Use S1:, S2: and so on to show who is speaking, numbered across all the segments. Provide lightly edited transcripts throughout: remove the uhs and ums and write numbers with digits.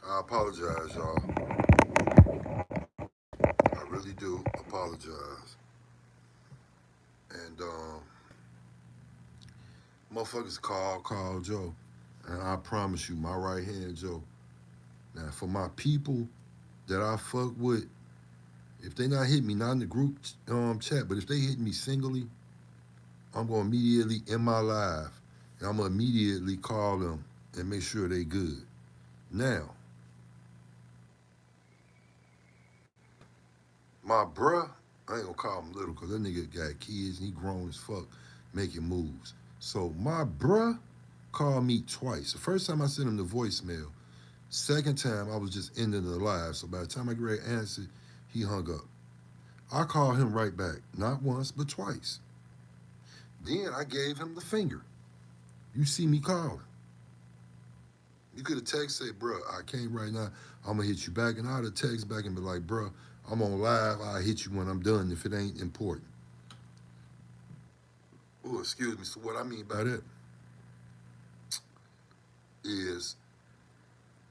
S1: I apologize, y'all. I really do apologize. And motherfuckers call Joe. And I promise you, my right hand Joe. Now for my people that I fuck with, if they not hit me, not in the group chat, but if they hit me singly, I'm gonna immediately in my live, and I'm gonna immediately call them and make sure they good. Now, my bruh, I ain't gonna call him little because that nigga got kids and he grown as fuck making moves. So my bruh called me twice. The first time I sent him the voicemail. Second time I was just ending the live. So by the time I get ready to answer, he hung up. I called him right back, not once but twice. Then I gave him the finger. You see me calling. You could have text say, bruh, I can't right now. I'm gonna hit you back. And I'd have text back and be like, bruh, I'm on live. I'll hit you when I'm done if it ain't important. Oh, excuse me. So what I mean by that is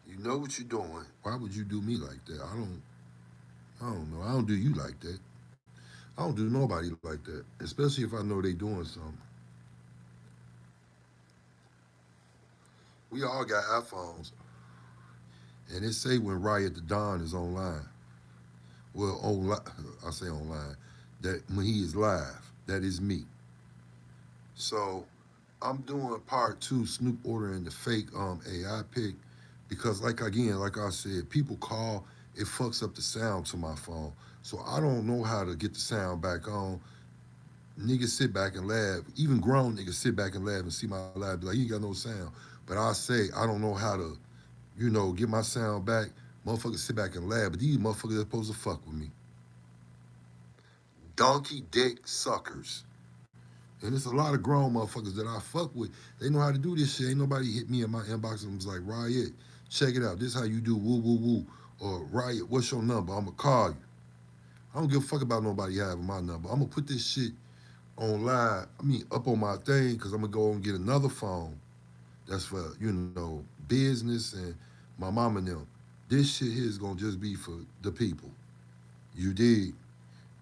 S1: you know what you're doing. Why would you do me like that? I don't know. I don't do you like that. I don't do nobody like that. Especially if I know they doing something. We all got iPhones. And it say when Riot the Don is online. Well, online, I say online. That when he is live, that is me. So I'm doing part two, Snoop ordering the fake AI pick because, like again, like I said, people call, it fucks up the sound to my phone. So I don't know how to get the sound back on. Niggas sit back and laugh. Even grown niggas sit back and laugh and see my live, be like, you ain't got no sound. But I say I don't know how to, get my sound back. Motherfuckers sit back and laugh, but these motherfuckers are supposed to fuck with me. Donkey dick suckers. And there's a lot of grown motherfuckers that I fuck with. They know how to do this shit. Ain't nobody hit me in my inbox and was like, Riot, check it out. This is how you do woo woo woo. Or Riot, what's your number? I'ma call you. I don't give a fuck about nobody having my number. I'm gonna put this shit on live, up on my thing, because I'm gonna go and get another phone that's for, business and my mom and them. This shit here is gonna just be for the people. You dig?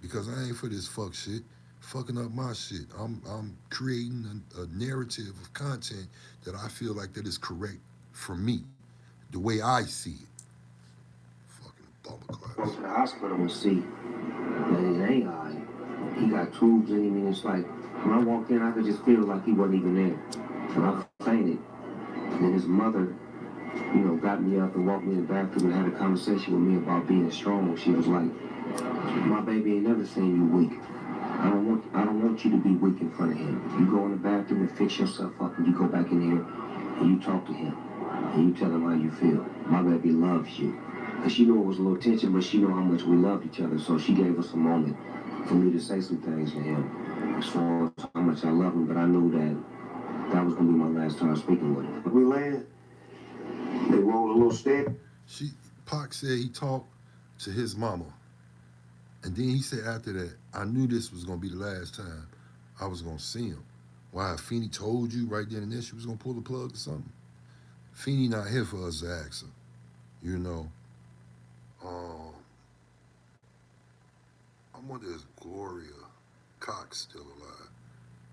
S1: Because I ain't for this fuck shit, fucking up my shit. I'm creating a narrative of content that I feel like that is correct for me, the way I see it. Fucking bummer
S2: Go
S1: class.
S2: to the hospital and see that his AI, he got tubes in him, and it's like when I walked in, I could just feel like he wasn't even there, and I fainted. And then his mother, got me up and walked me in the bathroom and had a conversation with me about being strong. She was like, "My baby ain't never seen you weak. I don't want you to be weak in front of him. You go in the bathroom and fix yourself up, and you go back in here and you talk to him and you tell him how you feel. My baby loves you." And she knew it was a little tension, but she knew how much we loved each other, so she gave us a moment for me to say some things to him as far as how much I love him. But I knew that was gonna be my last time speaking with him. We landed. They rolled a little step.
S1: She Pac said he talked to his mama. And then he said after that, I knew this was gonna be the last time I was gonna see him. Why Feeny told you right then and there she was gonna pull the plug or something? Feeny not here for us to ask her. You know. Um, I wonder is Gloria Cox still alive?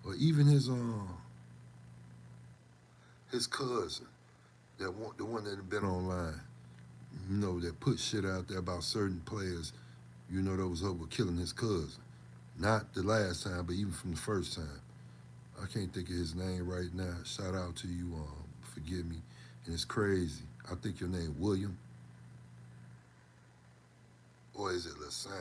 S1: Or even his cousin, the one that had been online, that put shit out there about certain players, that was up with killing his cousin. Not the last time, but even from the first time. I can't think of his name right now. Shout out to you. Forgive me. And it's crazy. I think your name William, or is it the same?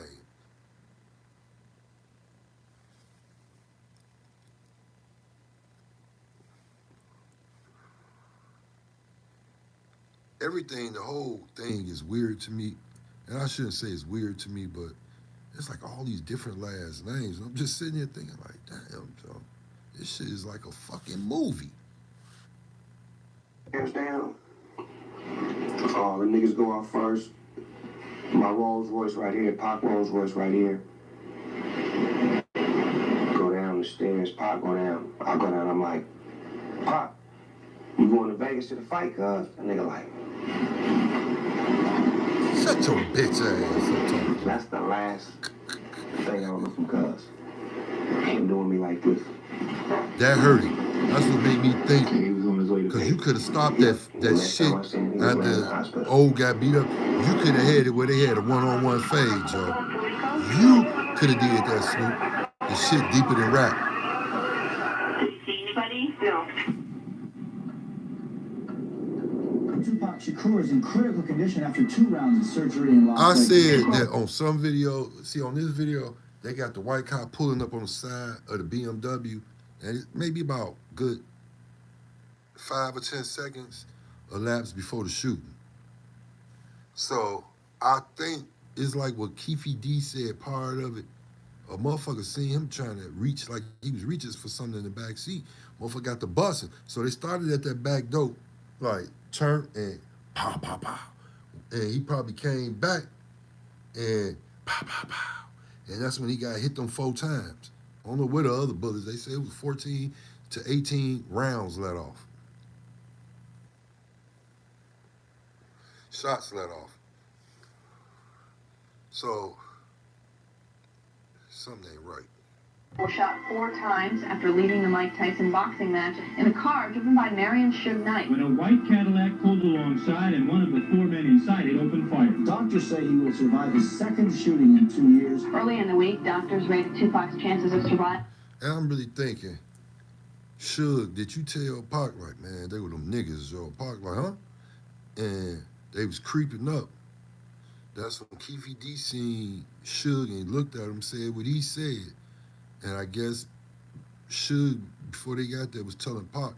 S1: Everything, the whole thing is weird to me. And I shouldn't say it's weird to me, but it's like all these different last names. And I'm just sitting here thinking like, damn, Joe, this shit is like a fucking movie.
S2: Hands down. All the niggas go out first. My Rolls Royce right here, Pac Rolls Royce right here. Go down the stairs, Pac go down. I go down, I'm like, Pac, you going to Vegas to the fight, cuz? A nigga like,
S1: Shut your bitch ass up talking.
S2: That's the last thing I remember from Cuz. Him doing me like this.
S1: That hurt him. That's what made me think.
S2: He was on his way to
S1: Because
S2: bed.
S1: you could have stopped that
S2: Next
S1: shit
S2: time I seen him, he was laying in the
S1: after
S2: hospital.
S1: old got beat up. You could have had it where they had a one-on-one fade, Joe. You could have did that, Snoop. The shit deeper than rap.
S3: Did you see anybody? No.
S4: Tupac Shakur is in critical condition after 2 rounds of surgery in Las
S1: I
S4: Vegas.
S1: said that on some video. See, on this video, they got the white cop pulling up on the side of the BMW, and it maybe about good 5 or 10 seconds elapsed before the shooting. So I think it's like what Keefe D said, part of it. A motherfucker seen him trying to reach, like he was reaching for something in the back seat. Motherfucker got the busing. So they started at that back door, like turn and pow, pow, pow. And he probably came back and pow, pow, pow. And that's when he got hit them 4 times. I don't know where the other bullets, they said it was 14 to 18 rounds let off. Shots let off. So, something ain't right.
S5: Was shot 4 times after leaving the Mike Tyson boxing match in a car driven by Marion Suge Knight.
S6: When a white Cadillac pulled alongside and one of the 4 men inside it opened fire.
S4: Doctors say he will survive his 2nd shooting in 2 years.
S5: Early in the week, doctors rated Tupac's chances of survival.
S1: And I'm really thinking, Suge, did you tell Pac, like, man, they were them niggas, yo? Pac, like, huh? And they was creeping up. That's when Keefe D seen Suge and looked at him, said what he said. And I guess Suge, before they got there, was telling Pac,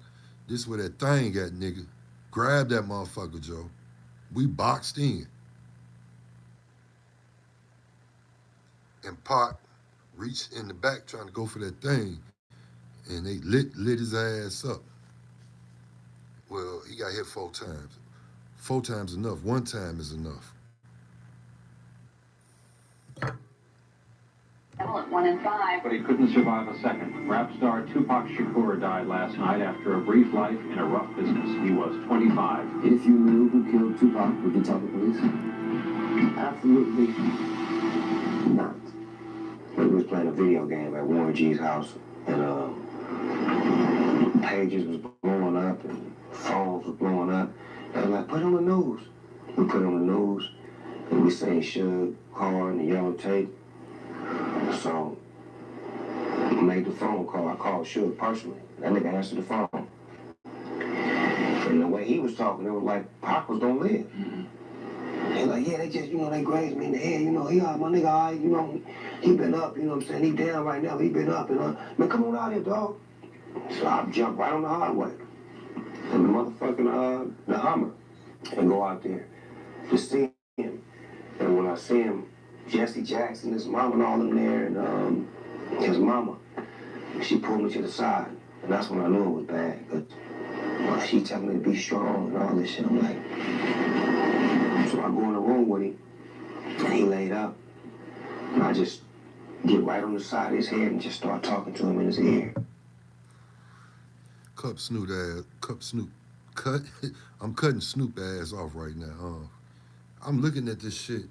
S1: this where that thing got, nigga. Grab that motherfucker, Joe. We boxed in. And Pac reached in the back trying to go for that thing, and they lit his ass up. Well, he got hit 4 times. 4 times enough. 1 time is enough.
S5: At 1 in 5.
S7: But he couldn't survive a second. Rap star Tupac Shakur died last night after a brief life in a rough business. He was 25.
S2: If you knew who killed Tupac, would you tell the police? Absolutely not. We was playing a video game at Warren G's house, and pages was blowing up and phones was blowing up. They was like, put it on the news. We put it on the news, and we saying Suge, car, and the yellow tape. So I made the phone call. I called Suge personally. That nigga answered the phone. And the way he was talking, it was like Pac was gonna live. He like, yeah, they just, they grazed me in the head. He my nigga, all right, he been up, you know what I'm saying? He down right now, he been up. And man, come on out here, dog. So I jumped right on the highway. And the motherfucking, the Hummer. And go out there to see him. And when I see him, Jesse Jackson, his mama and all them there, and his mama, she pulled me to the side. And that's when I knew it was bad. But she telling me to be strong and all this shit. I'm like, so I go in the room with him, and he laid up. And I just get right on the side of his head and just start talking to him in his ear.
S1: Cut. I'm cutting Snoop ass off right now. I'm looking at this shit.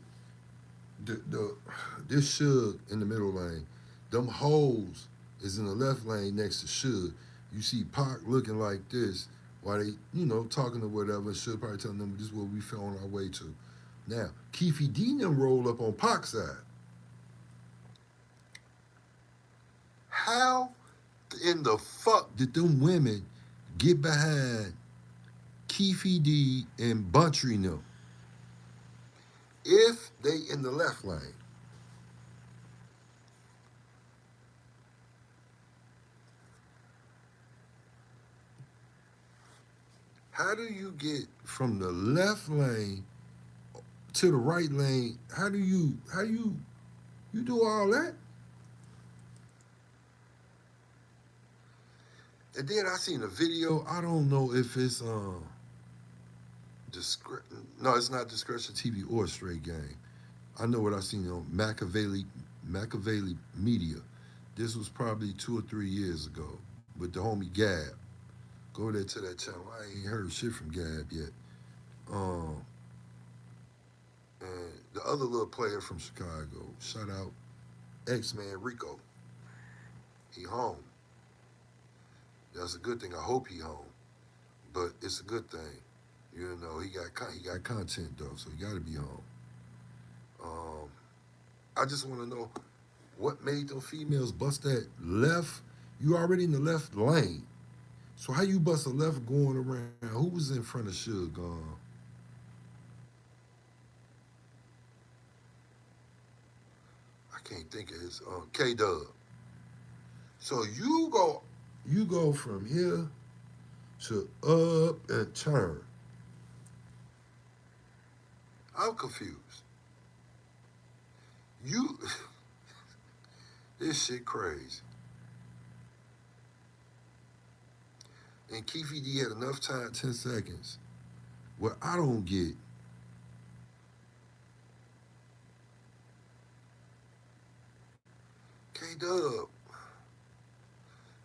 S1: This Suge in the middle lane. Them hoes is in the left lane next to Suge. You see Pac looking like this while they, talking or whatever. Suge probably telling them this is what we fell on our way to. Now, Keefe D them roll up on Pac's side. How in the fuck did them women get behind Keefe D and Buntry them if they in the left lane? How do you get from the left lane to the right lane? How do you do all that? And then I seen a video. I don't know if it's no, it's not Discretion TV or Straight Game. I know what I seen on Machiavelli Media. This was probably 2 or 3 years ago with the homie Gab. Go there to that channel. I ain't heard shit from Gab yet. And other little player from Chicago. Shout out X-Man Rico. He home. That's a good thing. I hope he home. But it's a good thing. You know, he got content though, so he got to be home. I just want to know what made those females bust that left. You already in the left lane. So how you bust a left going around? Who was in front of Suge? I can't think of his K-Dub. So you go from here to up and turn. I'm confused. This shit crazy. And Keefe D had enough time, 10 seconds, where I don't get. K-Dub.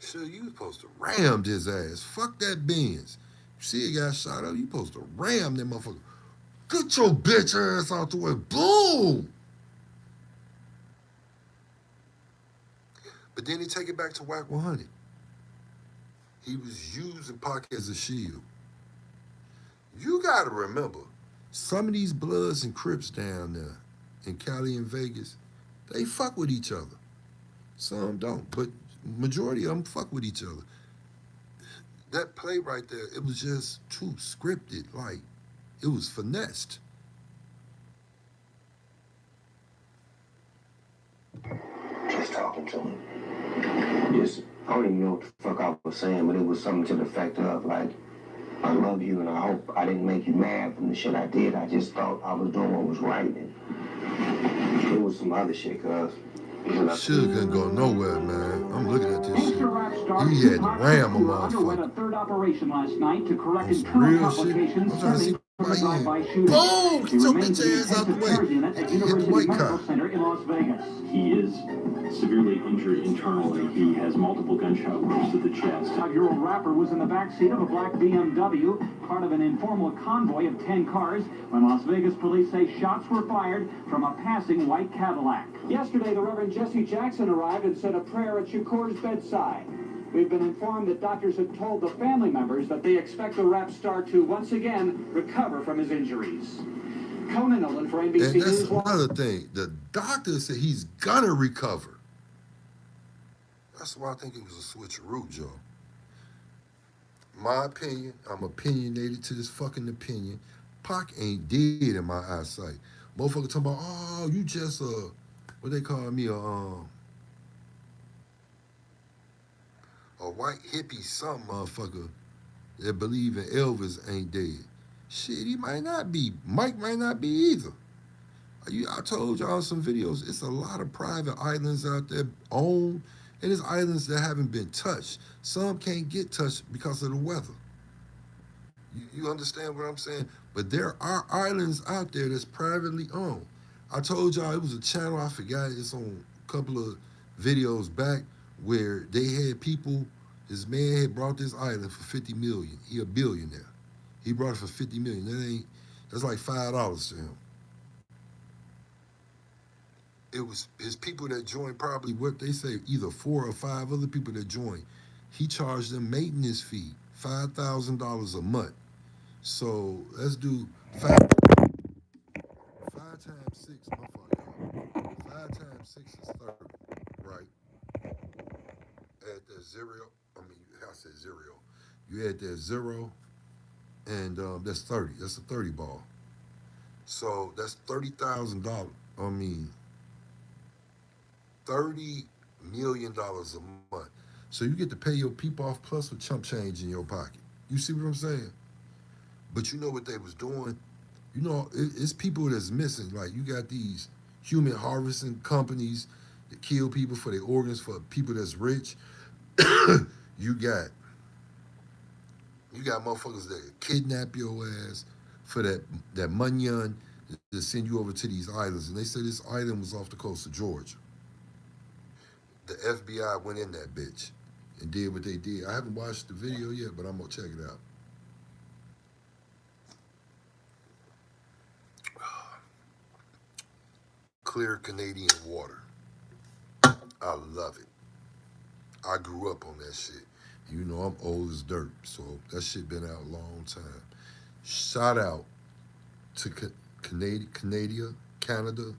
S1: Sure, you supposed to ram his ass. Fuck that Benz. You see a guy shot up, you supposed to ram that motherfucker. Get your bitch ass out the way. Boom! But then he take it back to Whack 100. He was using Pac as a shield. You gotta remember, some of these Bloods and Crips down there in Cali and Vegas, they fuck with each other. Some don't, but majority of them fuck with each other. That play right there, it was just too scripted. Like, it was finessed.
S2: Just talking to him. Just, I don't even know what the fuck I was saying, but it was something to the effect of, like, I love you and I hope I didn't make you mad from the shit I did. I just thought I was doing what was right. And it was some other shit, cuz.
S1: Suge couldn't go nowhere, man. I'm looking at this shit. He had to ram a motherfucker.
S4: A third operation last night to correct
S1: Some
S4: internal
S1: real shit.
S4: complications
S1: I'm trying to see
S4: from
S1: why
S4: a drive-by
S1: he
S4: shooting.
S1: boom! Get
S4: He
S1: your
S4: remains
S1: bitch
S4: in the
S1: ass out the
S4: intensive care
S1: way.
S4: unit at
S1: Hit the
S4: University
S1: white
S4: Medical
S1: cop.
S4: Center in Las Vegas.
S7: He is severely injured internally. He has multiple gunshot wounds to the chest.
S4: 5-year-old rapper was in the backseat of a black BMW, part of an informal convoy of 10 cars, when Las Vegas police say shots were fired from a passing white Cadillac. Yesterday, the Reverend Jesse Jackson arrived and said a prayer at Shakur's bedside. We've been informed that doctors have told the family members that they expect the rap star to once again recover from his injuries. Conan Nolan for NBC
S1: And that's
S4: News.
S1: another thing. The doctor said he's gonna recover. That's why I think it was a switcheroo, Joe. My opinion, I'm opinionated to this fucking opinion. Pac ain't dead in my eyesight. Motherfucker talking about, oh, you just what they call me, a white hippie some motherfucker that believe in Elvis ain't dead. Shit, he might not be. Mike might not be either. I told y'all in some videos, it's a lot of private islands out there owned, and there's islands that haven't been touched. Some can't get touched because of the weather. You understand what I'm saying? But there are islands out there that's privately owned. I told y'all it was a channel, I forgot, it's on a couple of videos back, where they had people, this man had brought this island for 50 million. He a billionaire. He brought it for 50 million. That's like $5 to him. It was his people that joined, probably what they say, either 4 or 5 other people that joined. He charged them maintenance fee, $5,000 a month. So let's do 5 times 6, my fault, 5 times 6 is 30, right? Add that zero, I said zero. You add that zero, and that's 30. That's a 30 ball. So that's $30,000. $30 million a month. So you get to pay your people off plus with chump change in your pocket. You see what I'm saying? But you know what they was doing? You know, it's people that's missing. Like, you got these human harvesting companies that kill people for their organs for people that's rich. You got motherfuckers that kidnap your ass for that money to send you over to these islands. And they said this island was off the coast of Georgia. The FBI went in that bitch and did what they did. I haven't watched the video yet, but I'm gonna check it out. clear Canadian water. I love it. I grew up on that shit. You know I'm old as dirt, so that shit been out a long time. Shout out to Canada.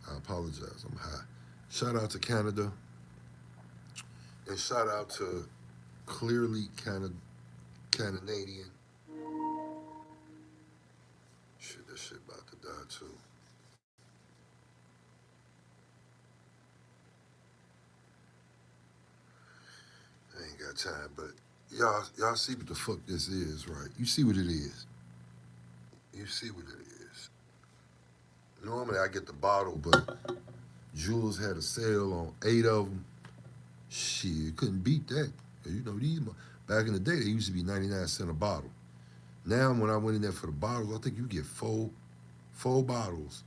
S1: I apologize, I'm high. Shout out to Canada, and shout out to clearly Canadian. Shit, that shit about to die too. I ain't got time, but y'all see what the fuck this is, right? You see what it is. You see what it is. Normally I get the bottle, but Jules had a sale on 8 of them. Shit, couldn't beat that. You know, back in the day, they used to be 99 cents a bottle. Now, when I went in there for the bottles, I think you get four bottles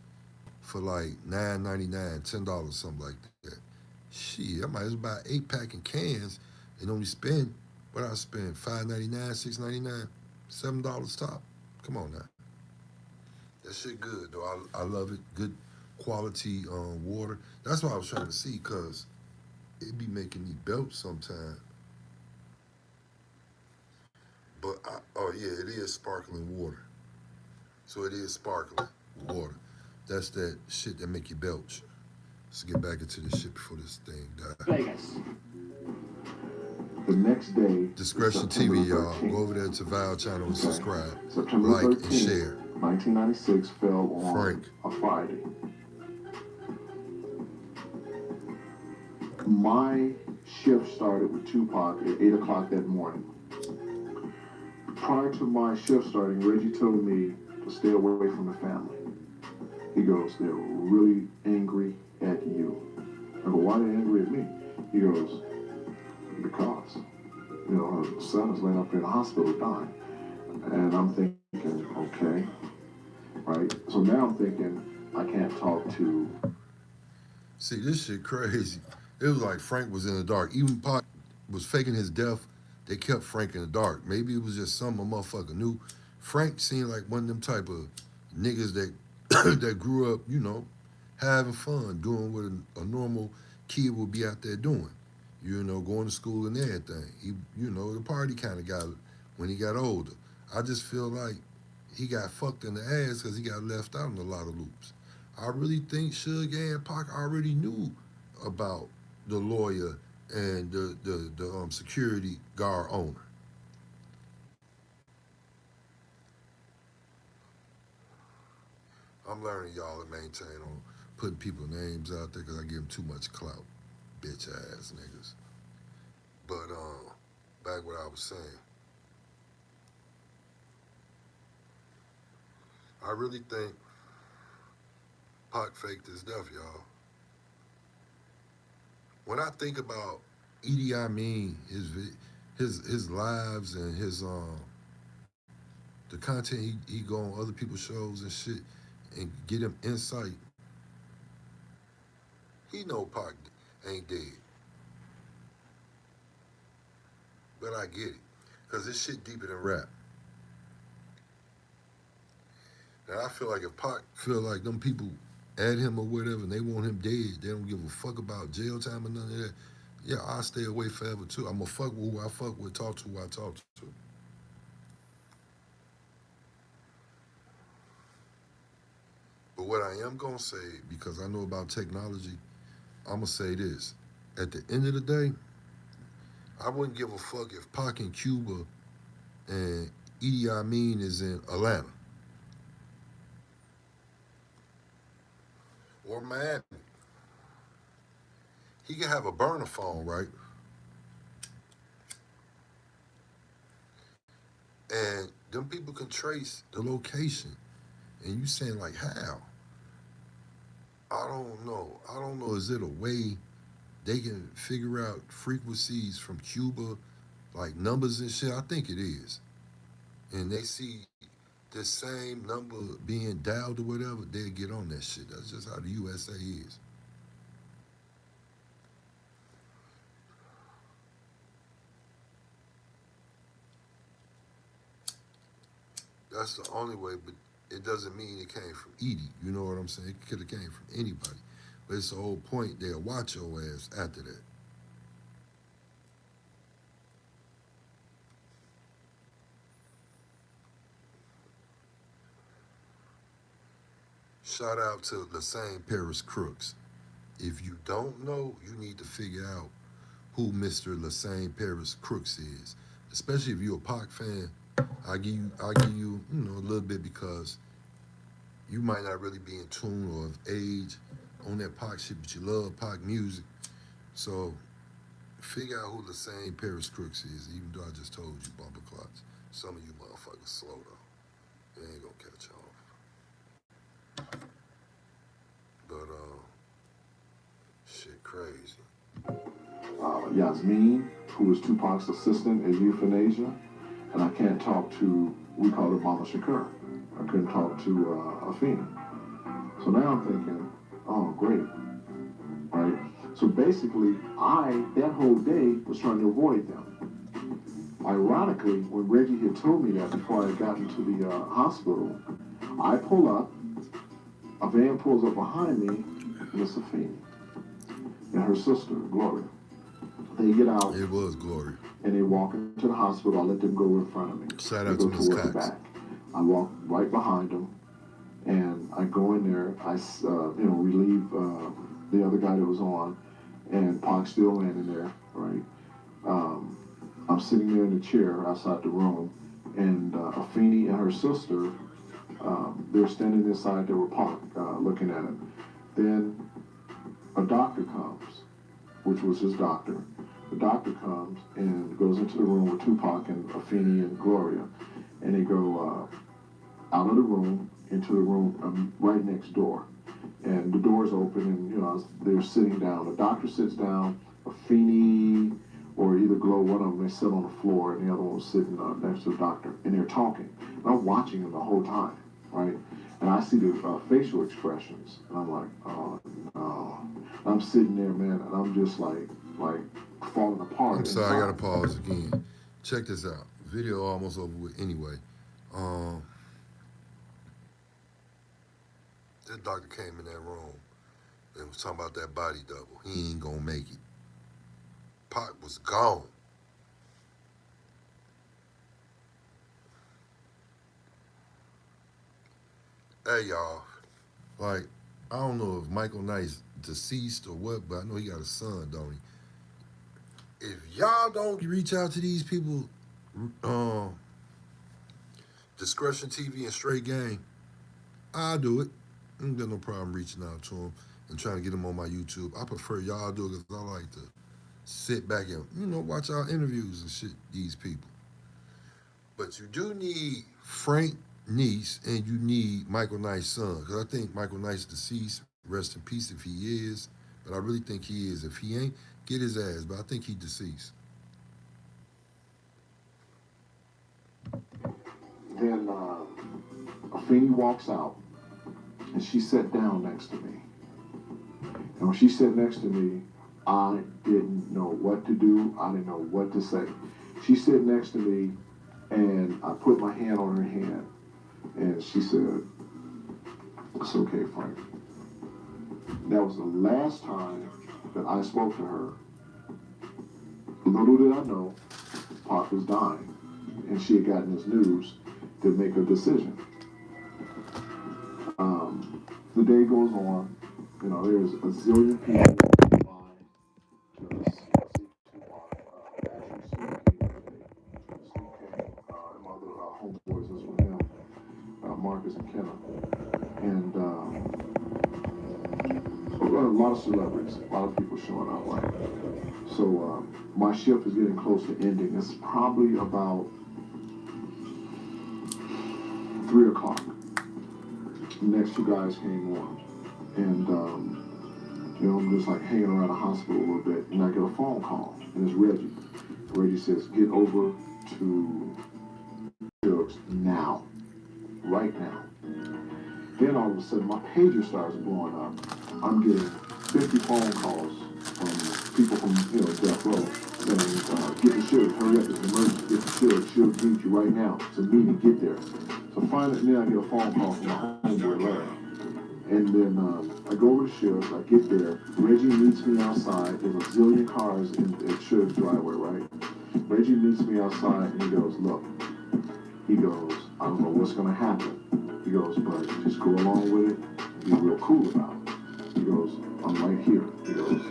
S1: for like $9.99, $10, something like that. Shit, I might as well buy 8-pack in cans and only spend what I spend, $5.99, $6.99, $7 top. Come on now. That shit good though. I love it. Good quality water. That's what I was trying to see, cause it be making me belch sometimes. But oh yeah, it is sparkling water. So it is sparkling water. That's that shit that make you belch. Let's get back into this shit before this thing dies.
S4: Vegas.
S8: The next day,
S1: Discretion TV, y'all. Go over there to Val channel and subscribe,
S8: September
S1: like,
S8: 13th,
S1: and share.
S8: 1996 fell on
S1: Frank.
S8: a Friday. My shift started with Tupac at 8 o'clock that morning. Prior to my shift starting, Reggie told me to stay away from the family. He goes, they're really angry at you. I go, why are they angry at me? He goes, because, you know, her son is laying up in the hospital dying. And I'm thinking, okay, right? So now I'm thinking, I can't talk to...
S1: See, this shit crazy. It was like Frank was in the dark. Even Pac was faking his death. They kept Frank in the dark. Maybe it was just something a motherfucker knew. Frank seemed like one of them type of niggas that that grew up, you know, having fun, doing what a normal kid would be out there doing. You know, going to school and everything. He, you know, the party kind of guy when he got older. I just feel like he got fucked in the ass because he got left out in a lot of loops. I really think Suge and Pac already knew about the lawyer and the security guard owner. I'm learning y'all to maintain on putting people's names out there because I give them too much clout, bitch ass niggas. But back what I was saying. I really think Pac faked his death, y'all. When I think about Idi Amin, his lives and his the content he go on other people's shows and shit and get him insight, he know Pac ain't dead. But I get it, because this shit deeper than rap. Now I feel like if Pac feel like them people at him or whatever and they want him dead, they don't give a fuck about jail time or none of that, yeah, I'll stay away forever too. I'm gonna fuck with who I fuck with, talk to who I talk to. But what I am gonna say, because I know about technology, I'm gonna say this. At the end of the day, I wouldn't give a fuck if Pac in Cuba and Idi Amin is in Atlanta or Miami. He can have a burner phone, right? And them people can trace the location. And you saying like, how? I don't know. I don't know. Is it a way they can figure out frequencies from Cuba, like numbers and shit? I think it is. And they see the same number being dialed or whatever, they'll get on that shit. That's just how the USA is. That's the only way, but it doesn't mean it came from Edie. You know what I'm saying? It could have came from anybody. But it's the whole point. They'll watch your ass after that. Shout out to the same Paris Crooks. If you don't know, you need to figure out who Mr. Lassane Paris Crooks is. Especially if you're a Pac fan, I'll give you, a little bit because you might not really be in tune or of age on that Pac shit, but you love Pac music. So figure out who Lassane Paris Crooks is, even though I just told you bumper clocks. Some of you motherfuckers slow though. They ain't gonna catch on. But shit crazy.
S8: Yasmin, who was Tupac's assistant at Euthanasia, and I can't talk to, we called her Mama Shakur. I couldn't talk to Afeni. So now I'm thinking, oh, great, right? So basically, that whole day, was trying to avoid them. Ironically, when Reggie had told me that before I got into the hospital, I pull up, a van pulls up behind me, Miss Afeni and her sister, Gloria. They get out.
S1: It was Glory.
S8: And they walk into the hospital. I let them go in front of me.
S1: Shout out to Miss Cox.
S8: I walk right behind them, and I go in there. I, relieve the other guy that was on, and Pac's still laying there, right? I'm sitting there in the chair outside the room, and Afeni and her sister, they're standing inside there with Pac, looking at him. Then a doctor comes, which was his doctor. The doctor comes and goes into the room with Tupac and Afeni and Gloria, and they go out of the room into the room right next door, and the door's open, and they're sitting down. The doctor sits down, Afeni or either Gloria, one of them, they sit on the floor, and the other one was sitting next to the doctor, and they're talking. And I'm watching them the whole time, right? And I see the facial expressions, and I'm like, oh no. And I'm sitting there, man, and I'm just like falling apart.
S1: I'm sorry, I gotta pause again. Check this out. Video almost over with anyway. This doctor came in that room and was talking about that body double. He ain't gonna make it. Pac was gone. Hey y'all, like, I don't know if Michael Knight's deceased or what, but I know he got a son, don't he? If y'all don't reach out to these people, Discretion TV and Straight Game, I'll do it. I ain't got no problem reaching out to them and trying to get them on my YouTube. I prefer y'all do it because I like to sit back and, watch our interviews and shit, these people. But you do need Frank niece and you need Michael Knight's son, because I think Michael Knight's deceased. Rest in peace if he is, but I really think he is. If he ain't, get his ass, but I think he deceased.
S8: Then Afeni walks out, and she sat down next to me. And when she sat next to me, I didn't know what to do. I didn't know what to say. She sat next to me, and I put my hand on her hand, and she said, "It's okay, Frank." That was the last time that I spoke to her. Little did I know, Pac was dying, and she had gotten this news to make a decision. The day goes on, there's a zillion people in line to see Tupac. Actually, Snoop came today. Snoop came, and my other homeboys was with him, Marcus and Kenna. And a lot of celebrities, a lot of people showing up, right? So my shift is getting close to ending. It's probably about 3 o'clock. The next 2 guys came on, and I'm just like hanging around the hospital a little bit, and I get a phone call, and it's Reggie. Reggie says, "Get over to Jugs now, right now." Then all of a sudden, my pager starts blowing up. I'm getting 50 phone calls from people from death row. saying, get the Suge, hurry up, it's an emergency, get the Suge, Suge needs you right now. It's a meeting, get there. So finally, then I get a phone call from my homeboy, Larry. And then I go over to Suge, I get there, Reggie meets me outside, there's a zillion cars in Suge's driveway, right? Reggie meets me outside and he goes, look, he goes, I don't know what's gonna happen. He goes, but just go along with it and be real cool about it. He goes, I'm right here. He goes,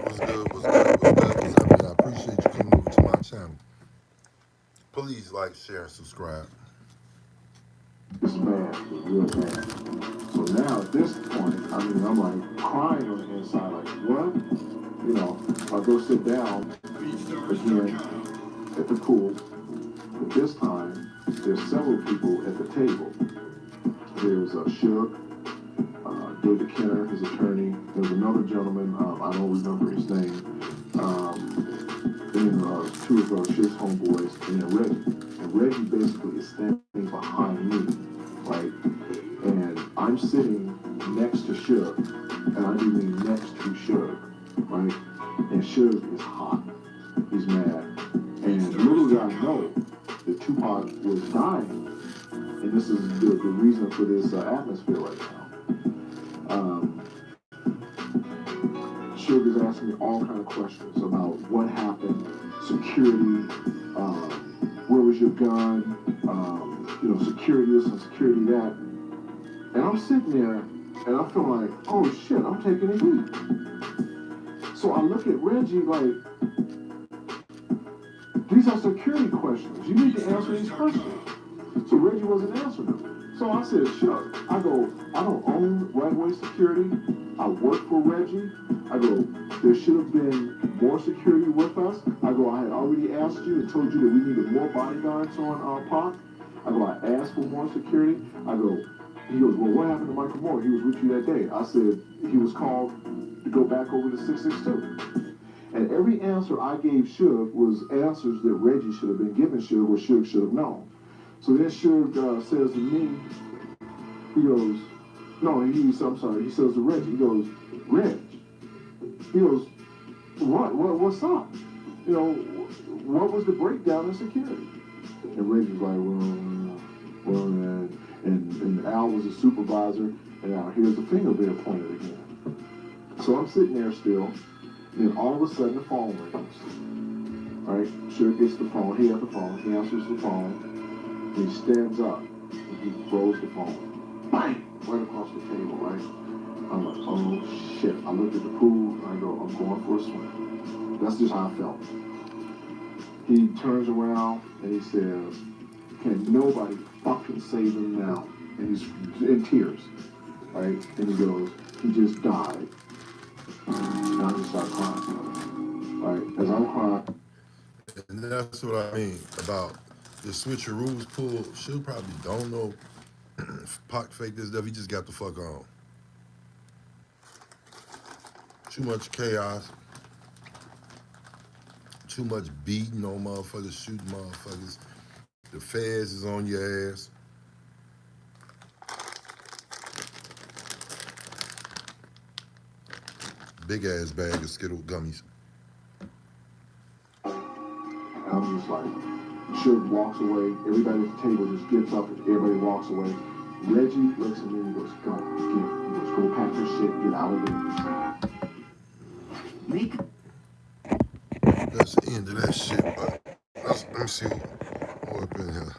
S1: What's good? What's good? What's good? What's happening? I appreciate you coming over to my channel. Please like, share, and subscribe.
S8: it's bad, it's real bad. So now at this point, I mean, I'm like crying on the inside, like, what? You know, I go sit down again at the pool, but this time there's several people at the table. There's Suge, David Kenner, his attorney. There's another gentleman, I don't remember his name, and two of Suge's homeboys, and then Reggie. And Reggie basically is standing behind me, right? And I'm sitting next to Suge, and I do mean next to Suge, right? And Suge is hot. He's mad. And little did I know that Tupac was dying. And this is the reason for this atmosphere right now. Suge is asking me all kind of questions about what happened, security, where was your gun, you know, security this and security that. And I'm sitting there and I feel like, oh shit, I'm taking a heat. So I look at Reggie like, these are security questions. You need to answer these questions. So Reggie wasn't answering them. So I said, sure. I go, I don't own right-of-way security. I work for Reggie. I go, there should have been more security with us. I go, I had already asked you and told you that we needed more bodyguards on Pac. I go, I asked for more security. I go, he goes, well, what happened to Michael Moore? He was with you that day. I said, he was called to go back over to 662. And every answer I gave Suge was answers that Reggie should have been giving Suge or Suge should have known. So then Suge says to me, he goes, no, I'm sorry, he says to Reggie, he goes, Reg, he goes, what's up? You know, what was the breakdown in security? And Reggie's like, well, and Al was a supervisor, and now here's the finger being pointed again. So I'm sitting there still, and then all of a sudden the phone rings. All right, Suge gets the phone, he has the phone, he answers the phone, and he stands up, and he throws the phone, bang, right across the table, right? I'm like, oh shit. I looked at the pool, and I go, I'm going for a swim. That's just how I felt. He turns around, and he says, can nobody fucking save him now? And he's in tears, right? And he goes, he just died. And I just start crying, right? As I'm crying.
S1: And that's what I mean about the switcheroos pull. She'll probably don't know Pac fake this stuff. He just got the fuck on. Too much chaos. Too much beating on motherfuckers, shooting motherfuckers. The feds is on your ass. Big ass bag of Skittle gummies.
S8: And I'm just like, Suge walks away. Everybody at the table just gets up and everybody walks away. Reggie looks at me and he goes, go, get. He goes, go pack your shit, get out of there. Me?
S1: That's the end of that shit, but let me see what up in here.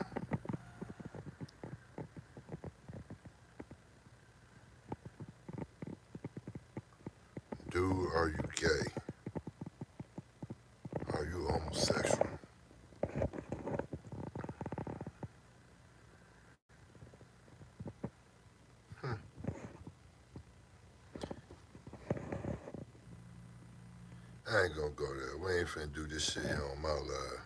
S1: Dude, are you gay? Are you homosexual? I ain't gonna go there. We ain't finna do this shit here on my live.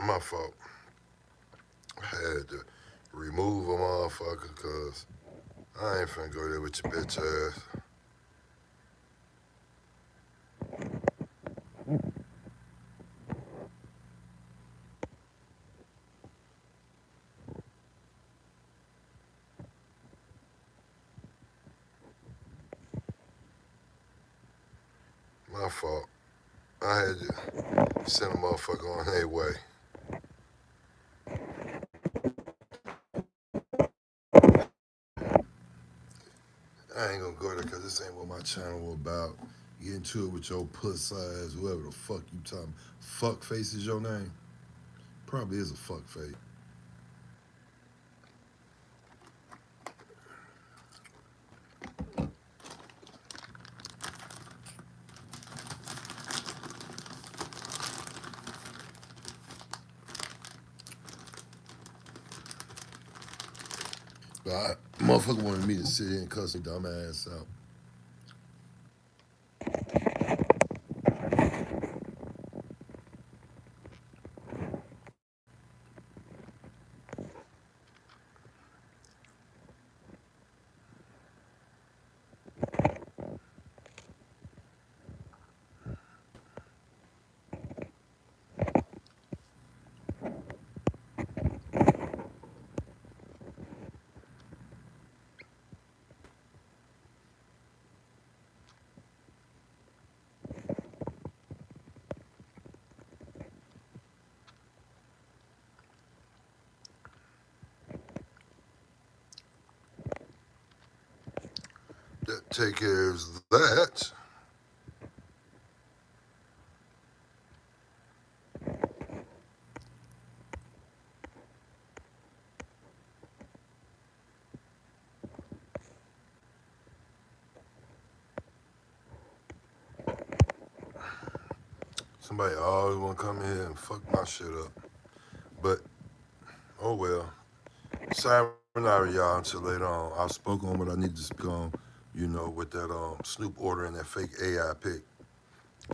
S1: My fault. I had to remove a motherfucker because I ain't finna go there with your bitch ass. My fault. I had to send a motherfucker on their way. I ain't gonna go there because this ain't what my channel about. Get into it with your puss ass, whoever the fuck you talking. Fuck face is your name? Probably is a fuck face. But motherfucker wanted me to sit here and cuss a dumb ass out. That take care of that. Somebody always want to come in here and fuck my shit up. But, oh well. Sayonara, y'all, until later on. I spoke on what I need to speak on, you know, with that Snoop ordering that fake AI pic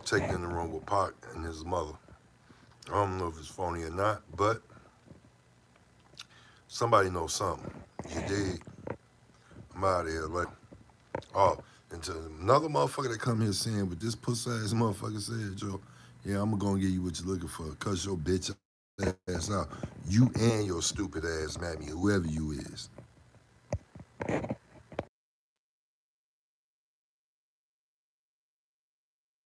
S1: taken in the room with Pac and his mother. I don't know if it's phony or not, but somebody knows something. You dig? I'm out of here. Like, oh, and to another motherfucker that come here saying what this pussy ass motherfucker said, Joe, yeah, I'm gonna give you what you're looking for. Cuss your bitch ass out. You and your stupid ass mammy, whoever you is.